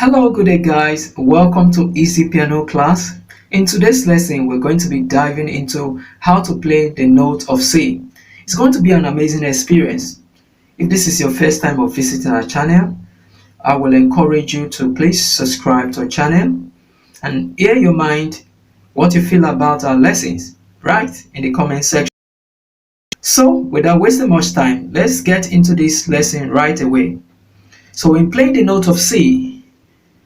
Hello, good day, guys. Welcome to Easy Piano class. In today's lesson, we're going to be diving into how to play the note of C. It's going to be an amazing experience. If this is your first time of visiting our channel, I will encourage you to please subscribe to our channel and air your mind what you feel about our lessons, right, in the comment section. So, without wasting much time, let's get into this lesson right away. So, in playing the note of C,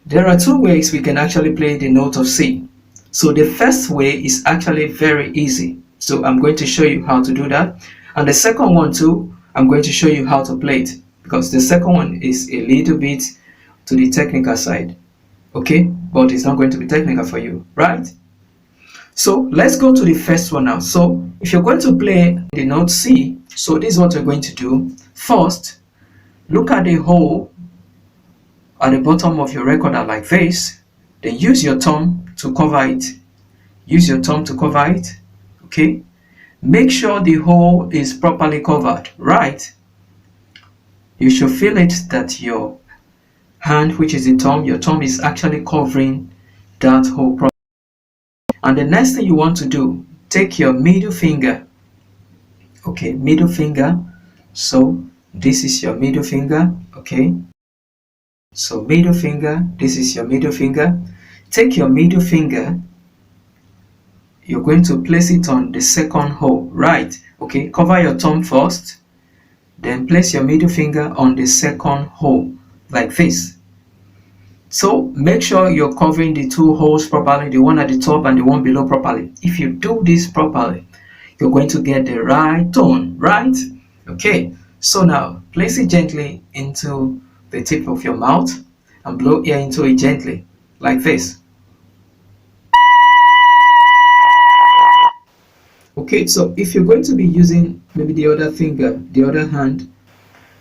there are two ways we can actually play the note of C. So the first way is actually very easy. So I'm going to show you how to do that. And the second one too, I'm going to show you how to play it. Because the second one is a little bit to the technical side. Okay? But it's not going to be technical for you, right? So let's go to the first one now. So if you're going to play the note C, so this is what we're going to do. First, look at the hole at the bottom of your recorder like this, then use your thumb to cover it. Use your thumb to cover it. Okay? Make sure the hole is properly covered, right? You should feel it that your hand, which is the thumb, your thumb is actually covering that hole properly. And the next thing you want to do, take your middle finger. Okay, middle finger. So this is your middle finger. Okay. So middle finger, this is your middle finger. Take your middle finger, you're going to place it on the second hole, right? Okay, cover your thumb first, then place your middle finger on the second hole, like this. So make sure you're covering the two holes properly, the one at the top and the one below properly. If you do this properly, you're going to get the right tone, right? Okay, so now place it gently into the tip of your mouth and blow air into it gently, like this. Okay, so if you're going to be using maybe the other finger, the other hand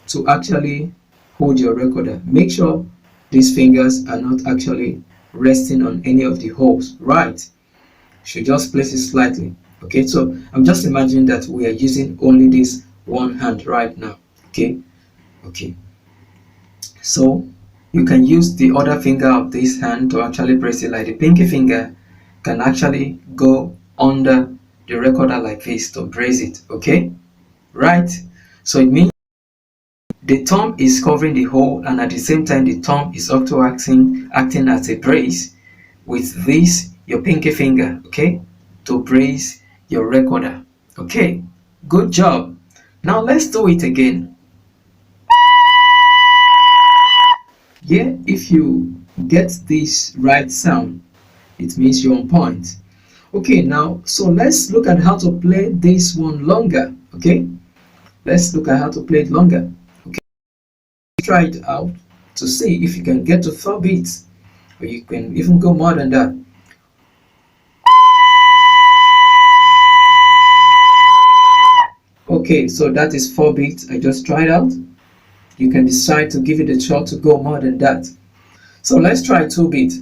to actually hold your recorder, make sure these fingers are not actually resting on any of the holes, right? You should just place it slightly. Okay, so I'm just imagining that we are using only this one hand right now. Okay, so you can use the other finger of this hand to actually press it, like the pinky finger can actually go under the recorder like this to brace it. Okay, right? So it means the thumb is covering the hole, and at the same time the thumb is also acting as a brace with this your pinky finger, okay, to brace your recorder. Okay, good job. Now let's do it again. Yeah, if you get this right sound, it means you're on point. Okay, now so let's look at how to play this one longer. Okay, let's look at how to play it longer. Okay, try it out to see if you can get to 4 beats, or you can even go more than that. Okay, so that is 4 beats. I just tried out. You can decide to give it a shot to go more than that. So let's try 2 beats.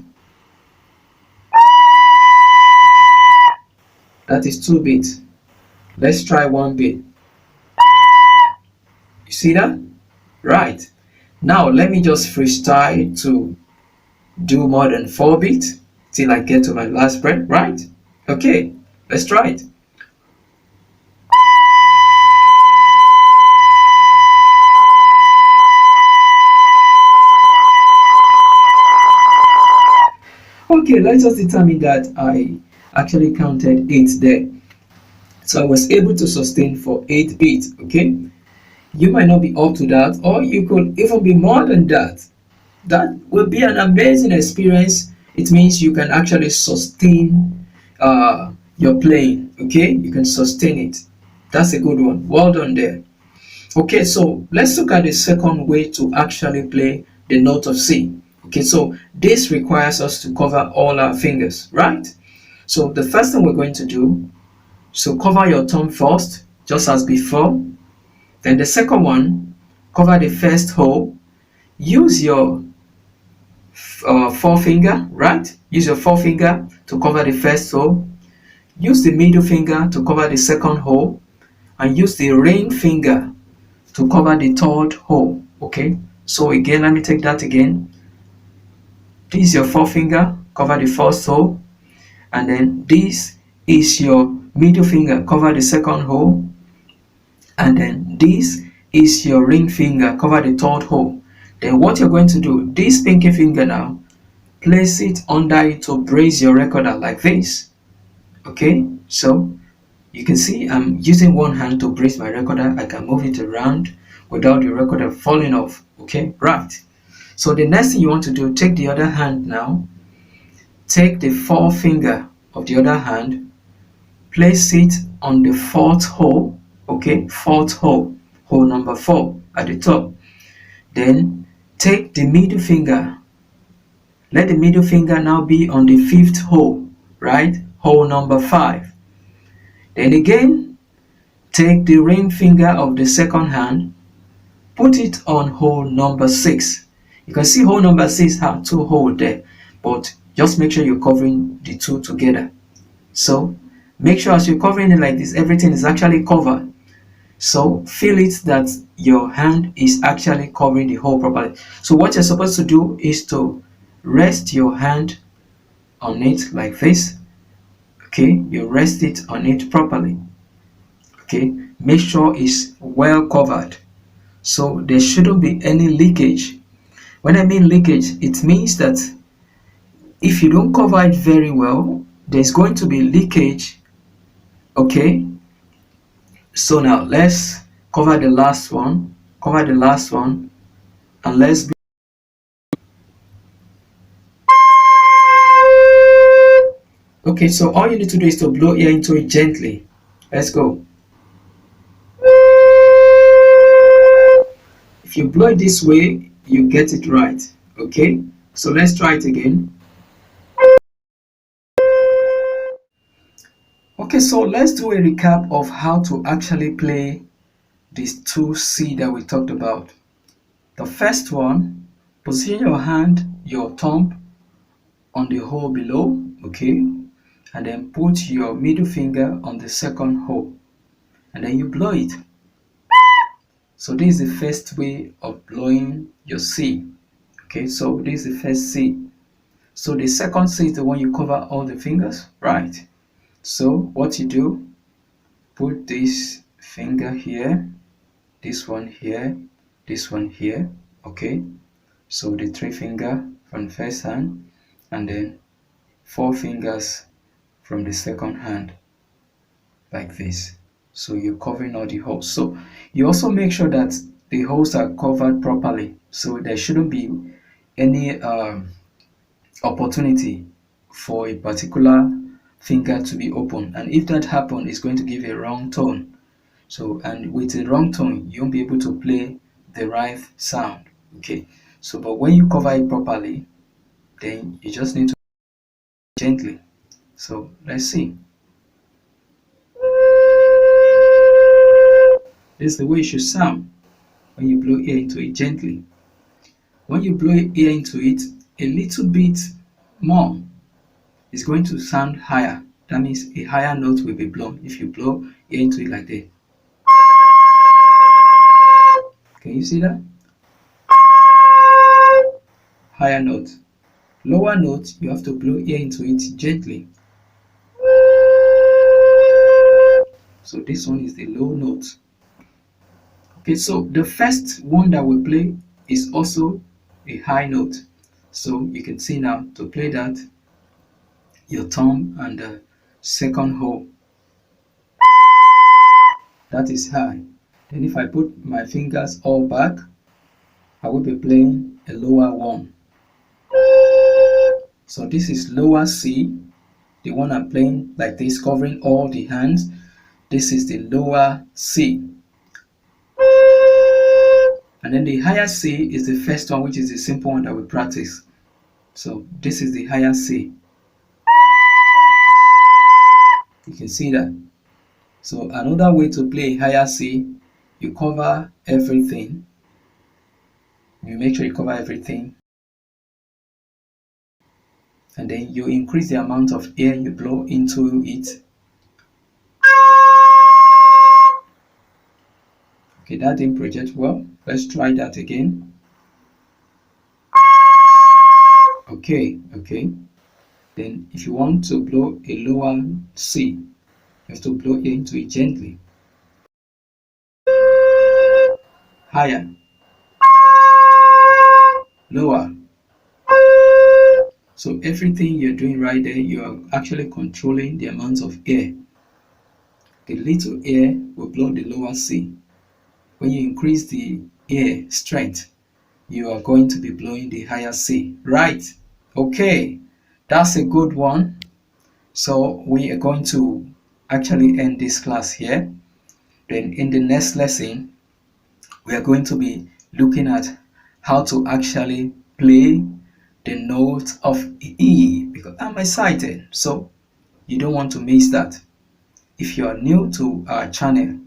That is 2 beats. Let's try 1 beat. You see that? Right. Now let me just freestyle to do more than 4 beats till I get to my last breath, right? Okay, let's try it. Okay, let's just determine that I actually counted 8 there. So I was able to sustain for 8 beats, okay? You might not be up to that, or you could even be more than that. That will be an amazing experience. It means you can actually sustain your playing, okay? You can sustain it. That's a good one. Well done there. Okay, so let's look at the second way to actually play the note of C. Okay, so this requires us to cover all our fingers, right? So the first thing we're going to do, so cover your thumb first, just as before. Then the second one, cover the first hole. Use your forefinger, right? Use your forefinger to cover the first hole. Use the middle finger to cover the second hole. And use the ring finger to cover the third hole. Okay, so again, let me take that again. This is your forefinger, cover the first hole, and then this is your middle finger, cover the second hole, and then this is your ring finger, cover the third hole. Then what you're going to do, this pinky finger now, place it under it to brace your recorder like this. Okay, so you can see I'm using one hand to brace my recorder. I can move it around without the recorder falling off. Okay, right. So the next thing you want to do, take the other hand now, take the forefinger of the other hand, place it on the fourth hole. Okay, fourth hole, hole number 4 at the top. Then take the middle finger, let the middle finger now be on the fifth hole, right? Hole number 5. Then again, take the ring finger of the second hand, put it on hole number 6. You can see hole number 6 have 2 holes there, but just make sure you're covering the 2 together. So make sure as you're covering it like this, everything is actually covered. So feel it that your hand is actually covering the hole properly. So what you're supposed to do is to rest your hand on it like this. Okay, you rest it on it properly. Okay, make sure it's well covered, so there shouldn't be any leakage. When I mean leakage, it means that if you don't cover it very well, there's going to be leakage. Okay, so now let's cover the last one, and let's be. Okay, so all you need to do is to blow air into it gently. Let's go. If you blow it this way, you get it right. Okay, so let's try it again. Okay, so let's do a recap of how to actually play these 2 C that we talked about. The first one, position your hand, your thumb on the hole below, okay, and then put your middle finger on the second hole, and then you blow it. So this is the first way of blowing your C. Okay, so this is the first C. So the second C is the one you cover all the fingers, right? So what you do, put this finger here, this one here, this one here. Okay, so the 3 finger from the first hand, and then 4 fingers from the second hand like this. So you're covering all the holes. So you also make sure that the holes are covered properly, so there shouldn't be any opportunity for a particular finger to be open, and if that happens, it's going to give a wrong tone. So, and with a wrong tone, you won't be able to play the right sound. Okay, so but when you cover it properly, then you just need to gently. So let's see. This is the way it should sound when you blow air into it gently. When you blow air into it a little bit more, it's going to sound higher. That means a higher note will be blown if you blow air into it like that. Can you see that? Higher note. Lower note, you have to blow air into it gently. So this one is the low note. Okay, so the first one that we play is also a high note. So you can see now, to play that, your thumb and the second hole, that is high. Then if I put my fingers all back, I will be playing a lower one. So this is lower C, the one I'm playing like this, covering all the hands. This is the lower C. And then the higher C is the first one, which is the simple one that we practice. So this is the higher C. You can see that. So another way to play higher C, you cover everything. You make sure you cover everything. And then you increase the amount of air you blow into it. Okay, that didn't project well. Let's try that again. Okay. Then if you want to blow a lower C, you have to blow into it gently. Higher, lower. So everything you're doing right there, you're actually controlling the amount of air. The little air will blow the lower C. When you increase the air strength, you are going to be blowing the higher C. Right? Okay, that's a good one. So we are going to actually end this class here. Then in the next lesson, we are going to be looking at how to actually play the note of E, because I'm excited. So you don't want to miss that. If you are new to our channel,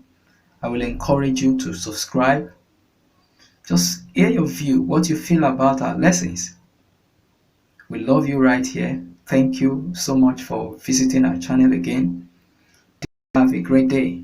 I will encourage you to subscribe. Just hear your view, what you feel about our lessons. We love you right here. Thank you so much for visiting our channel again. Have a great day.